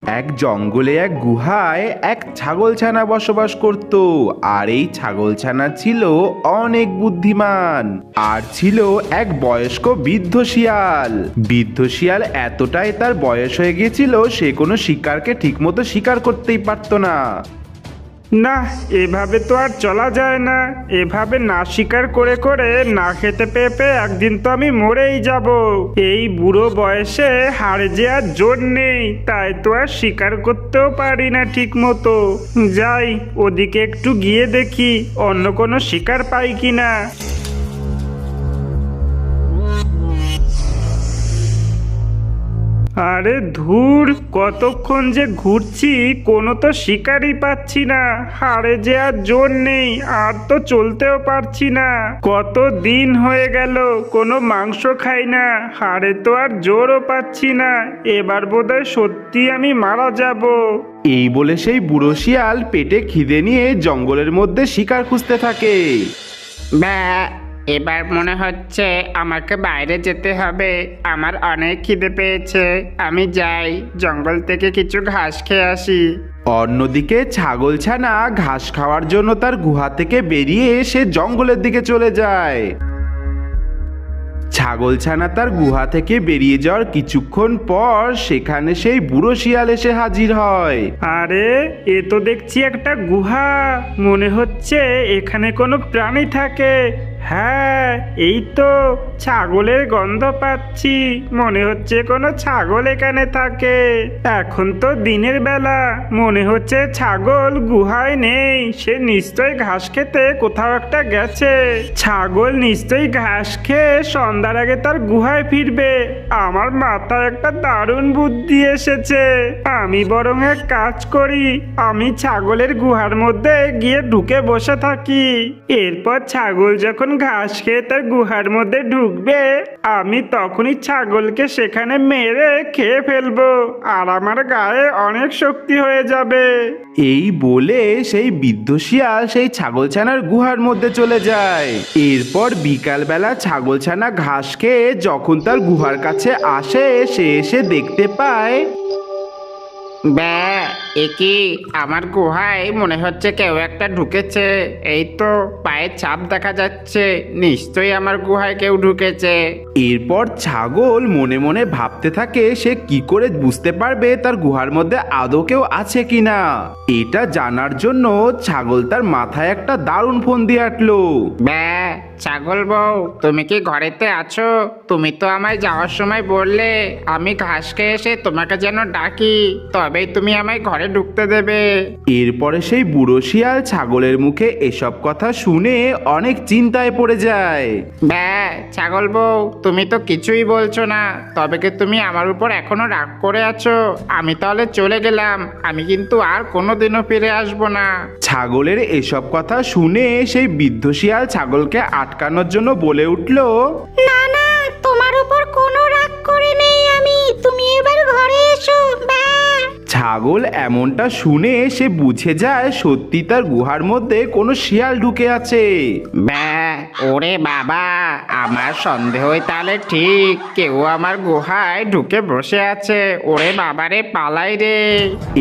এক জঙ্গলে এক গুহায় এক ছাগলছানা বসবাস করত। আর এই ছাগলছানা ছিল অনেক বুদ্ধিমান। আর ছিল এক বয়স্ক বৃদ্ধ শিয়াল। বৃদ্ধ শিয়াল এতটাই তার বয়স হয়ে গিয়েছিল, সে কোনো শিকারকে ঠিকমতো শিকার করতেই পারতো না। না, এভাবে তো আর চলা যায় না। এভাবে না শিকার করে করে না খেতে পেয়ে পেয়ে একদিন তো আমি মরেই যাব। এই বুড়ো বয়সে হাড়ে যে আর জোর নেই, তাই তো আর শিকার করতেও পারি না ঠিক মতো। যাই, ওদিকে একটু গিয়ে দেখি অন্য কোনো শিকার পাই কিনা। আরে ধুর, কতক্ষণ যে ঘুরছি, কোনো তো শিকারই পাচ্ছি না। হাড়ে যে আর জোর নেই, আর তো চলতেও পারছি না। কত দিন হয়ে গেল কোনো মাংস খাই না, হাড়ে তো আর জোরও পাচ্ছি না। এবার বোধহয় সত্যি আমি মারা যাব। এই বলে সেই বুড়ো শিয়াল পেটে খিদে নিয়ে জঙ্গলের মধ্যে শিকার খুঁজতে থাকে। ব্যা, এবার মনে হচ্ছে আমাকে বাইরে যেতে হবে। আমার অনেক খিদে পেয়েছে। আমি যাই, জঙ্গল থেকে কিছু ঘাস খেয়ে আসি। অন্যদিকে ছাগলছানা ঘাস খাওয়ার জন্য তার গুহা থেকে বেরিয়ে সে জঙ্গলের দিকে চলে যায়। ছাগলছানা তার গুহা থেকে বেরিয়ে যাওয়ার কিছুক্ষণ পর সেখানে সেই বুড়ো শিয়াল এসে হাজির হয়। আরে, এ তো দেখছি একটা গুহা। মনে হচ্ছে এখানে কোনো প্রাণী থাকে। হ্যাঁ, এই তো ছাগলের গন্ধ পাচ্ছি। মনে হচ্ছে কোনো ছাগল এখানে থাকে। এখন তো দিনের বেলা, মনে হচ্ছে ছাগল গুহায় নেই। সে নিশ্চয়ই ঘাস খেতে কোথাও একটা গেছে। ছাগল নিশ্চয়ই ঘাস খেয়ে সন্ধ্যার আগে তার গুহায় ফিরবে। আমার মাথায় একটা দারুণ বুদ্ধি এসেছে। আমি বরং এক কাজ করি, আমি ছাগলের গুহার মধ্যে গিয়ে ঢুকে বসে থাকি। এরপর ছাগল যখন ঘাস খেয়ে তার গুহার মধ্যে ঢুকবে, আমি তখনই ছাগলকে সেখানে মেরে খেয়ে ফেলবো। আর আমার গায়ে অনেক শক্তি হয়ে যাবে। এই বলে সেই বৃদ্ধ শিয়াল সেই ছাগলছানার গুহার মধ্যে চলে যায়। এরপর বিকালবেলা ছাগলছানা ঘাস খেয়ে যখন তার গুহার কাছে আসে, সে এসে দেখতে পায় ব্যা, এ কি? আমার গুহায় মনে হচ্ছে কেউ একটা ঢুকেছে। এই তো পায়ের ছাপ দেখা যাচ্ছে, নিশ্চয়ই আমার গুহায় কেউ ঢুকেছে। এরপর ছাগল মনে মনে ভাবতে থাকে সে কি করে বুঝতে পারবে তার গুহার মধ্যে আদৌ কেউ আছে কিনা। এটা জানার জন্য ছাগল তার মাথায় একটা দারুণ ফোন দিয়ে আটলো। ব্যা, ছাগল বউ, তুমি কি ঘরেতে আছো? তুমি তো আমায় যাওয়ার সময় বললে আমি ঘাস খেয়ে এসে তোমাকে যেন ডাকি, তবেই তুমি আমায় ঘরে ঢুকতে দেবে। এরপরে সেই বুড়ো শিয়াল ছাগলের মুখে এসব কথা শুনে অনেক চিন্তায় পড়ে যায়। ব্যা, ছাগল বউ, তুমি তো কিছুই বলছো না। তবে কি তুমি আমার উপর এখনো রাগ করে আছো? আমি তাহলে চলে গেলাম। আমি কিন্তু আর কোনোদিনও ফিরে আসবো না। ছাগলের এসব কথা শুনে সেই বৃদ্ধ শিয়াল ছাগলকে আটকানোর জন্য বলে উঠল, না না, তোমার উপর কোনো রাগ করে নেই আমি। তুমি এবার ঘরে এসো। ছাগল এমনটা শুনে সে বুঝে যায় সত্যি তার গুহার মধ্যে কোনো শিয়াল ঢুকে আছে। ব্যা, ওরে বাবা, আমার সন্দেহই তাহলে ঠিক। কেউ আমার গুহায় ঢুকে বসে আছে। ওরে বাবারে, পালাই রে।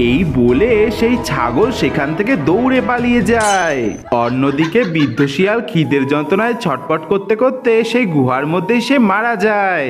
এই বলে সেই ছাগল সেখান থেকে দৌড়ে পালিয়ে যায়। অন্যদিকে বৃদ্ধ শিয়াল খিদের যন্ত্রণায় ছটপট করতে করতে সেই গুহার মধ্যেই সে মারা যায়।